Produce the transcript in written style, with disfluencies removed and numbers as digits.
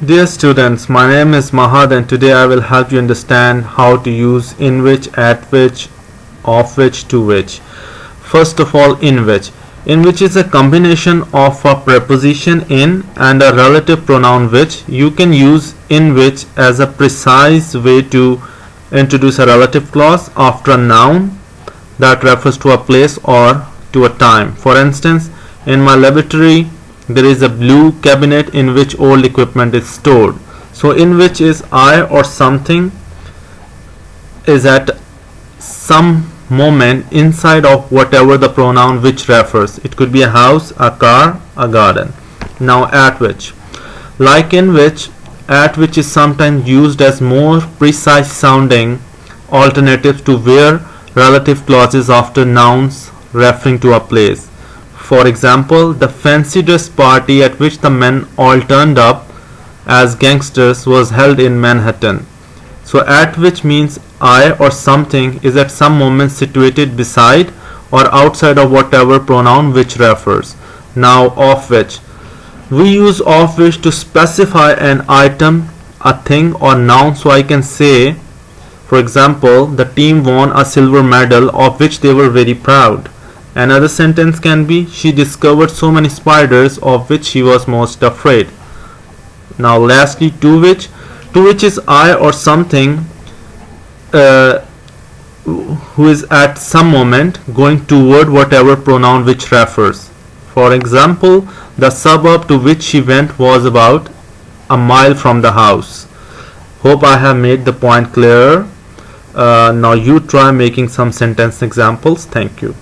Dear students, my name is Mahad and today I will help you understand how to use in which, at which, of which, to which. First of all, in which. In which is a combination of a preposition in and a relative pronoun which. You can use in which as a precise way to introduce a relative clause after a noun that refers to a place or to a time. For instance, in my laboratory there is a blue cabinet in which old equipment is stored. So in which is I or something is at some moment inside of whatever the pronoun which refers. It could be a house, a car, a garden. Now at which. Like in which, at which is sometimes used as more precise sounding alternatives to where relative clauses after nouns referring to a place. For example, the fancy dress party at which the men all turned up as gangsters was held in Manhattan. So at which means I or something is at some moment situated beside or outside of whatever pronoun which refers. Now of which. We use of which to specify an item, a thing or noun. So I can say, for example, the team won a silver medal of which they were very proud. Another sentence can be, she discovered so many spiders of which she was most afraid. Now lastly, to which. To which is I or something who is at some moment going toward whatever pronoun which refers. For example, the suburb to which she went was about a mile from the house. Hope I have made the point clearer. Now you try making some sentence examples. Thank you.